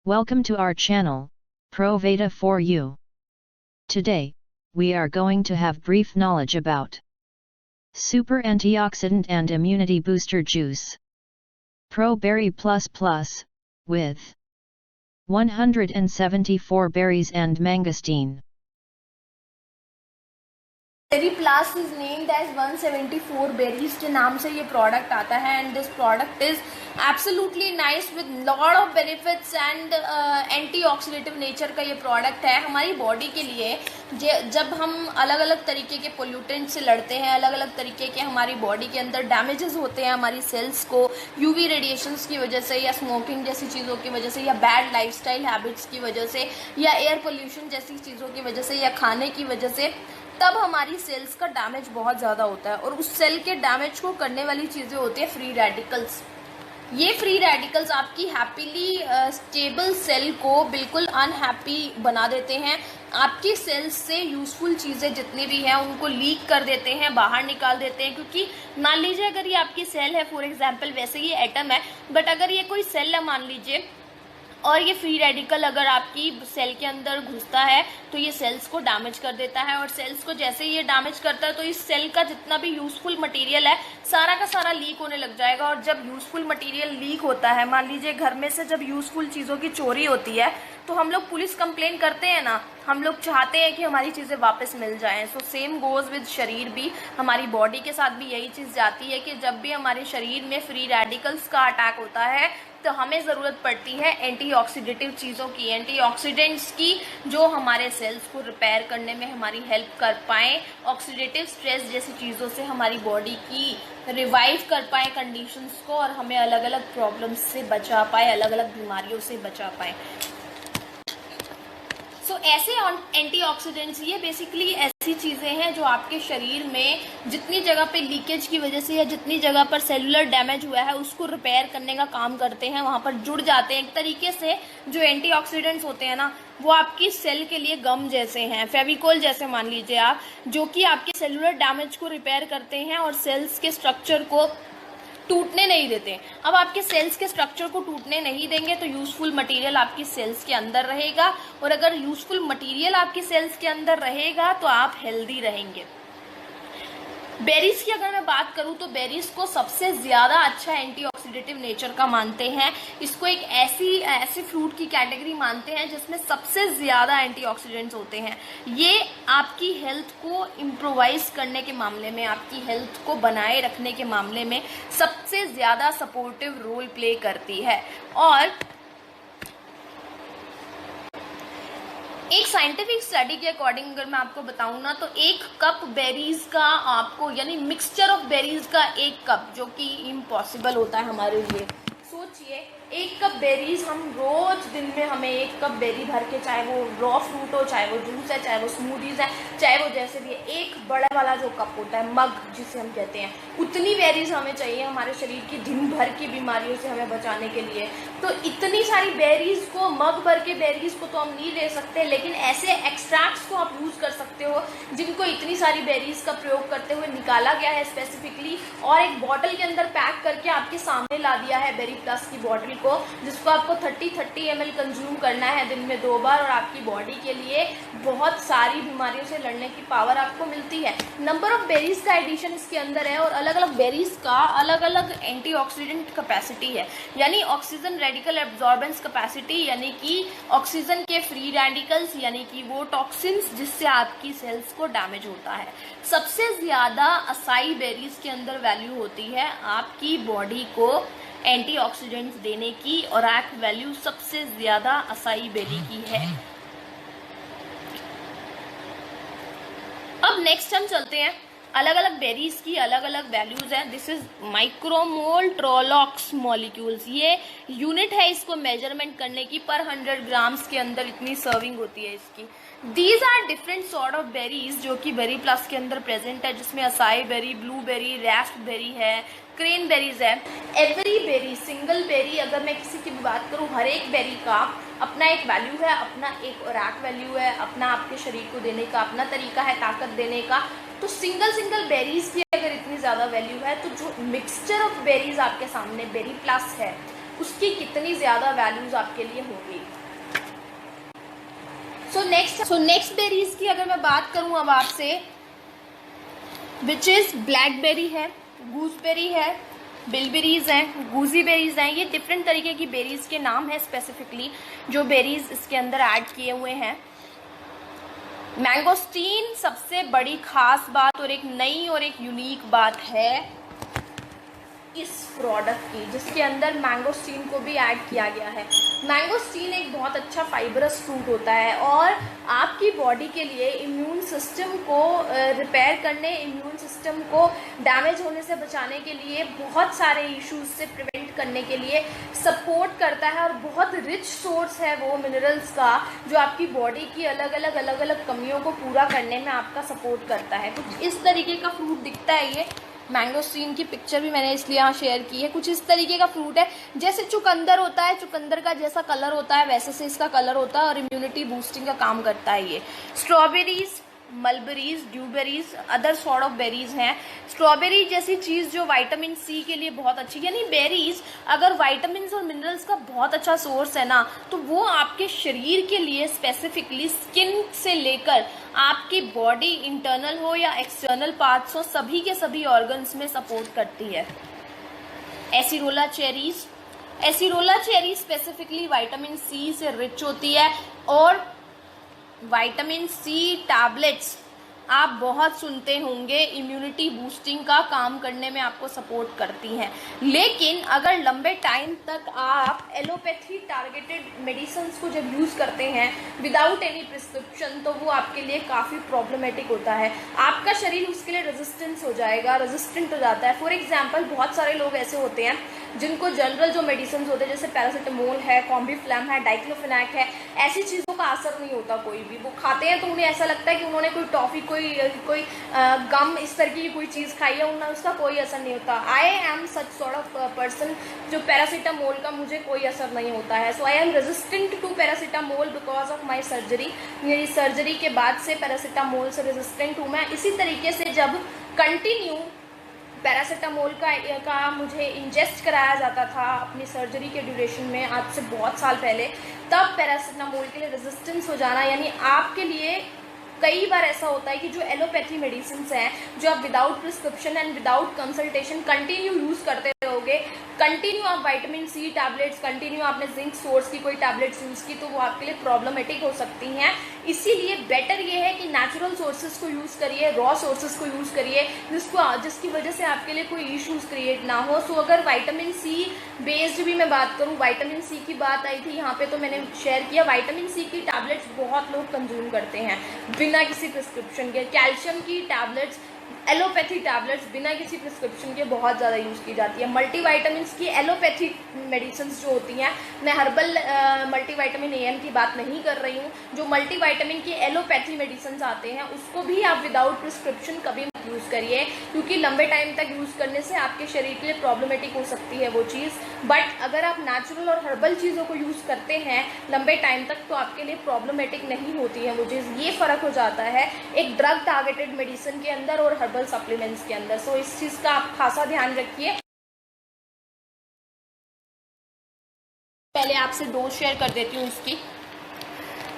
Welcome to our channel, ProVeda for you. Today, we are going to have brief knowledge about Super Antioxidant and Immunity Booster Juice Pro Berry Plus Plus, with 174 berries and mangosteen. Berry plus is named as 174 berries के नाम से ये product आता है and this product is absolutely nice with lot of benefits and antioxidative nature का ये product है हमारी बॉडी के लिए। जब हम अलग अलग तरीके के पोल्यूटेंट से लड़ते हैं, अलग अलग तरीके के हमारी बॉडी के अंदर डैमेजेस होते हैं हमारी सेल्स को यूवी रेडिएशंस की वजह से या स्मोकिंग जैसी चीज़ों की वजह से या बैड लाइफस्टाइल हैबिट्स की वजह से या एयर पोल्यूशन जैसी चीज़ों की वजह से या खाने की वजह से, तब हमारी सेल्स का डैमेज बहुत ज़्यादा होता है और उस सेल के डैमेज को करने वाली चीज़ें होती है फ्री रेडिकल्स। ये फ्री रेडिकल्स आपकी हैप्पीली स्टेबल सेल को बिल्कुल अनहैप्पी बना देते हैं। आपकी सेल्स से यूजफुल चीज़ें जितनी भी हैं उनको लीक कर देते हैं, बाहर निकाल देते हैं। क्योंकि मान लीजिए अगर ये आपकी सेल है, फॉर एग्जांपल वैसे ये एटम है, बट अगर ये कोई सेल है मान लीजिए और ये फ्री रेडिकल अगर आपकी सेल के अंदर घुसता है तो ये सेल्स को डैमेज कर देता है और सेल्स को जैसे ही ये डैमेज करता है तो इस सेल का जितना भी यूजफुल मटेरियल है सारा का सारा लीक होने लग जाएगा। और जब यूजफुल मटेरियल लीक होता है, मान लीजिए घर में से जब यूजफुल चीज़ों की चोरी होती है तो हम लोग पुलिस कंप्लेन करते हैं ना, हम लोग चाहते हैं कि हमारी चीज़ें वापस मिल जाएं। सो सेम गोज़ विद शरीर भी, हमारी बॉडी के साथ भी यही चीज़ जाती है कि जब भी हमारे शरीर में फ्री रेडिकल्स का अटैक होता है तो हमें ज़रूरत पड़ती है एंटीऑक्सीडेटिव चीज़ों की, एंटीऑक्सीडेंट्स की, जो हमारे सेल्स को रिपेयर करने में हमारी हेल्प कर पाएँ, ऑक्सीडेटिव स्ट्रेस जैसी चीज़ों से हमारी बॉडी की रिवाइव कर पाएँ कंडीशंस को और हमें अलग अलग प्रॉब्लम्स से बचा पाए, अलग अलग बीमारियों से बचा पाए। सो ऐसे एंटीऑक्सीडेंट्स ये बेसिकली ऐसी चीज़ें हैं जो आपके शरीर में जितनी जगह पे लीकेज की वजह से या जितनी जगह पर सेलुलर डैमेज हुआ है उसको रिपेयर करने का काम करते हैं, वहाँ पर जुड़ जाते हैं। एक तरीके से जो एंटीऑक्सीडेंट्स होते हैं ना, वो आपकी सेल के लिए गम जैसे हैं, फेविकोल जैसे मान लीजिए आप, जो कि आपके सेलुलर डैमेज को रिपेयर करते हैं और सेल्स के स्ट्रक्चर को टूटने नहीं देते। अब आपके सेल्स के स्ट्रक्चर को टूटने नहीं देंगे तो यूजफुल मटेरियल आपकी सेल्स के अंदर रहेगा और अगर यूजफुल मटेरियल आपकी सेल्स के अंदर रहेगा तो आप हेल्दी रहेंगे। बेरीज की अगर मैं बात करूं तो बेरीज को सबसे ज़्यादा अच्छा एंटीऑक्सीडेटिव नेचर का मानते हैं। इसको एक ऐसी फ्रूट की कैटेगरी मानते हैं जिसमें सबसे ज़्यादा एंटीऑक्सीडेंट्स होते हैं। ये आपकी हेल्थ को इम्प्रोवाइज करने के मामले में, आपकी हेल्थ को बनाए रखने के मामले में सबसे ज़्यादा सपोर्टिव रोल प्ले करती है। और एक साइंटिफिक स्टडी के अकॉर्डिंग अगर मैं आपको बताऊं ना, तो एक कप बेरीज का आपको, यानी मिक्सचर ऑफ बेरीज का एक कप, जो कि इम्पॉसिबल होता है हमारे लिए। सोचिए एक कप बेरीज हम रोज दिन में हमें एक कप बेरी भर के, चाहे वो रॉ फ्रूट हो, चाहे वो जूस है, चाहे वो स्मूदीज है, चाहे वो जैसे भी, एक बड़ा वाला जो कप होता है, मग जिसे हम कहते हैं, उतनी बेरीज हमें चाहिए हमारे शरीर की दिन भर की बीमारियों से हमें बचाने के लिए। तो इतनी सारी बेरीज को, मग भर के बेरीज को तो हम नहीं ले सकते, लेकिन ऐसे एक्सट्रैक्ट्स को आप यूज़ कर सकते हो जिनको इतनी सारी बेरीज का प्रयोग करते हुए निकाला गया है स्पेसिफिकली, और एक बॉटल के अंदर पैक करके आपके सामने ला दिया है बेरी प्लस की बॉटल को, जिसको आपको 30 ml कंज्यूम करना है दिन में 2 बार और आपकी बॉडी के लिए बहुत सारी बीमारियों से लड़ने की पावर आपको मिलती है। नंबर ऑफ बेरीज का एडिशन इसके अंदर है और अलग अलग बेरीज का अलग अलग एंटीऑक्सीडेंट कैपेसिटी है, यानी ऑक्सीजन रेडिकल एब्जॉर्बेंस कैपेसिटी, यानी कि ऑक्सीजन के फ्री रेडिकल्स, यानी कि वो टॉक्सिन्स जिससे आपकी सेल्स को डैमेज होता है। सबसे ज़्यादा असाई बेरीज के अंदर वैल्यू होती है आपकी बॉडी को एंटीऑक्सीडेंट्स देने की, और एक वैल्यू सबसे ज्यादा असाई बेरी की है। अब नेक्स्ट हम चलते हैं, अलग अलग बेरीज की अलग अलग वैल्यूज हैं। दिस इज माइक्रोमोल ट्रोलॉक्स मॉलिक्यूल्स, ये यूनिट है इसको मेजरमेंट करने की, पर 100 ग्राम्स के अंदर इतनी सर्विंग होती है इसकी। These are different sort of berries जो कि बेरी प्लस के अंदर प्रेजेंट है, जिसमें असाई बेरी, ब्लूबेरी, रास्पबेरी है, क्रेन बेरीज है। एवरी बेरी, सिंगल बेरी, अगर मैं किसी की भी बात करूं, हर एक बेरी का अपना एक वैल्यू है, अपना एक रैक वैल्यू है, अपना आपके शरीर को देने का अपना तरीका है ताकत देने का। तो सिंगल बेरीज की अगर इतनी ज़्यादा वैल्यू है, तो जो मिक्सचर ऑफ बेरीज आपके सामने बेरी प्लस है उसकी कितनी ज़्यादा वैल्यूज़ आपके लिए होंगी। सो नेक्स्ट बेरीज की अगर मैं बात करूं अब आपसे, विच इज़ ब्लैकबेरी है, गूसबेरी है, बिलबेरीज हैं, गूजी बेरीज हैं। ये डिफरेंट तरीके की बेरीज के नाम है स्पेसिफिकली जो बेरीज इसके अंदर ऐड किए हुए हैं। मैंगोस्टीन सबसे बड़ी खास बात और एक नई और एक यूनिक बात है इस प्रोडक्ट की, जिसके अंदर मैंगोस्टीन को भी ऐड किया गया है। मैंगोस्टीन एक बहुत अच्छा फाइबरस फ्रूट होता है और आपकी बॉडी के लिए इम्यून सिस्टम को रिपेयर करने, इम्यून सिस्टम को डैमेज होने से बचाने के लिए, बहुत सारे इश्यूज से प्रिवेंट करने के लिए सपोर्ट करता है और बहुत रिच सोर्स है वो मिनरल्स का, जो आपकी बॉडी की अलग अलग कमियों को पूरा करने में आपका सपोर्ट करता है। कुछ इस तरीके का फ्रूट दिखता है ये मैंगोस्टीन की पिक्चर भी मैंने इसलिए यहाँ शेयर की है। कुछ इस तरीके का फ्रूट है, जैसे चुकंदर होता है, चुकंदर का जैसा कलर होता है वैसे से इसका कलर होता है और इम्यूनिटी बूस्टिंग का काम करता है ये। Strawberries, mulberries, dewberries, other sort of berries हैं। स्ट्रॉबेरी जैसी चीज़ जो विटामिन सी के लिए बहुत अच्छी, यानी बेरीज अगर विटामिन और मिनरल्स का बहुत अच्छा सोर्स है ना, तो वो आपके शरीर के लिए स्पेसिफिकली स्किन से लेकर आपकी बॉडी इंटरनल हो या एक्सटर्नल पार्ट्स हो, सभी के सभी ऑर्गन्स में सपोर्ट करती है। Acerola cherries, acerola cherry specifically vitamin C से रिच होती है और विटामिन सी टैबलेट्स आप बहुत सुनते होंगे, इम्यूनिटी बूस्टिंग का काम करने में आपको सपोर्ट करती हैं। लेकिन अगर लंबे टाइम तक आप एलोपैथी टारगेटेड मेडिसिन्स को जब यूज़ करते हैं विदाउट एनी प्रिस्क्रिप्शन, तो वो आपके लिए काफ़ी प्रॉब्लमेटिक होता है। आपका शरीर उसके लिए रेजिस्टेंस हो जाएगा, रेजिस्टेंट हो जाता है। फॉर एग्जाम्पल बहुत सारे लोग ऐसे होते हैं जिनको जनरल जो मेडिसिन होते हैं जैसे पैरासीटामोल है, कॉम्बीफ्लैम है, डाइक्लोफेनाक है, ऐसी चीज़ों का असर नहीं होता कोई भी। वो खाते हैं तो उन्हें ऐसा लगता है कि उन्होंने कोई टॉफ़ी, कोई गम, इस तरह की कोई चीज़ खाई है, उन्हें उसका कोई असर नहीं होता। I am such sort of person जो पैरासीटामोल का मुझे कोई असर नहीं होता है। So I am resistant to paracetamol because of my surgery. मेरी सर्जरी के बाद से पैरासीटामोल से रेजिस्टेंट हूँ मैं। इसी तरीके से जब कंटिन्यू पैरासीटामोल का मुझे इंजेस्ट कराया जाता था अपनी सर्जरी के ड्यूरेशन में, आज से बहुत साल पहले, तब पैरासीटामोल के लिए रेजिस्टेंस हो जाना, यानी आपके लिए कई बार ऐसा होता है कि जो एलोपैथी मेडिसिन हैं जो आप without prescription and without consultation continue use करते रहोगे, कंटिन्यू आप विटामिन सी टैबलेट्स, कंटिन्यू आपने जिंक सोर्स की कोई टैबलेट्स यूज़ की, तो वो आपके लिए प्रॉब्लमेटिक हो सकती हैं। इसीलिए बेटर ये है कि नेचुरल सोर्सेज को यूज़ करिए, रॉ सोर्सेज को यूज़ करिए, जिसकी वजह से आपके लिए कोई इश्यूज़ क्रिएट ना हो। सो अगर विटामिन सी बेस्ड भी मैं बात करूँ, विटामिन सी की बात आई थी यहाँ पे तो मैंने शेयर किया, विटामिन सी की टैबलेट्स बहुत लोग कंज्यूम करते हैं बिना किसी प्रिस्क्रिप्शन के। कैल्शियम की टैबलेट्स, एलोपैथी टैबलेट्स बिना किसी प्रिस्क्रिप्शन के बहुत ज़्यादा यूज़ की जाती है। मल्टीविटामिन्स की एलोपैथी मेडिसिन जो होती हैं, मैं हर्बल मल्टीविटामिन AM की बात नहीं कर रही हूँ, जो मल्टीविटामिन की एलोपैथी मेडिसिन आते हैं उसको भी आप विदाउट प्रिस्क्रिप्शन कभी मत यूज़ करिए, क्योंकि लंबे टाइम तक यूज़ करने से आपके शरीर के लिए प्रॉब्लमेटिक हो सकती है वो चीज़। बट अगर आप नेचुरल और हर्बल चीज़ों को यूज़ करते हैं लंबे टाइम तक, तो आपके लिए प्रॉब्लमेटिक नहीं होती है वो चीज़। ये फ़र्क हो जाता है एक ड्रग टारगेटेड मेडिसिन के अंदर और हर्बल सप्लीमेंट्स के अंदर। सो इस चीज़ का आप खासा ध्यान रखिए। पहले आपसे डोज शेयर कर देती हूँ इसकी।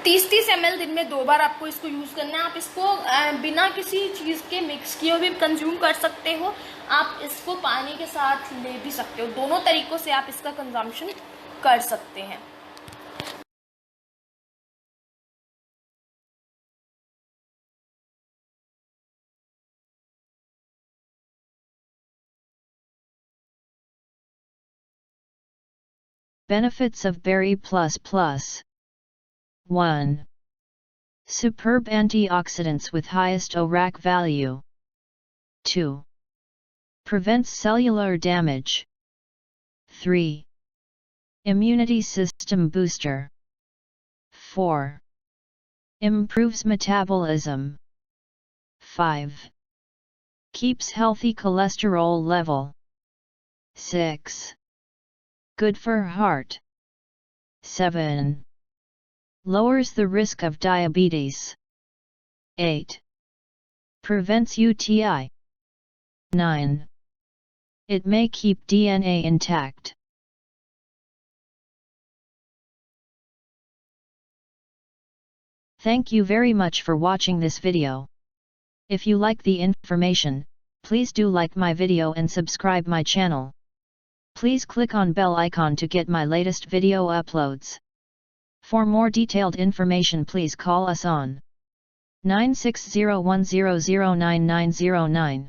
30-30 ml दिन में 2 बार आपको इसको यूज़ करना है। आप इसको बिना किसी चीज़ के मिक्स किए हुए भी कंज्यूम कर सकते हो, आप इसको पानी के साथ ले भी सकते हो, दोनों तरीक़ों से आप इसका कंजम्पशन कर सकते हैं। Benefits of Berry Plus Plus. 1. Superb antioxidants with highest ORAC value. 2. Prevents cellular damage. 3. Immunity system booster. 4. Improves metabolism. 5. Keeps healthy cholesterol level. 6. Good for heart. 7. Lowers the risk of diabetes. 8. Prevents UTI. 9. It may keep DNA intact. Thank you very much for watching this video. If you like the information, please do like my video and subscribe my channel. Please click on bell icon to get my latest video uploads. For more detailed information please call us on 9601009909.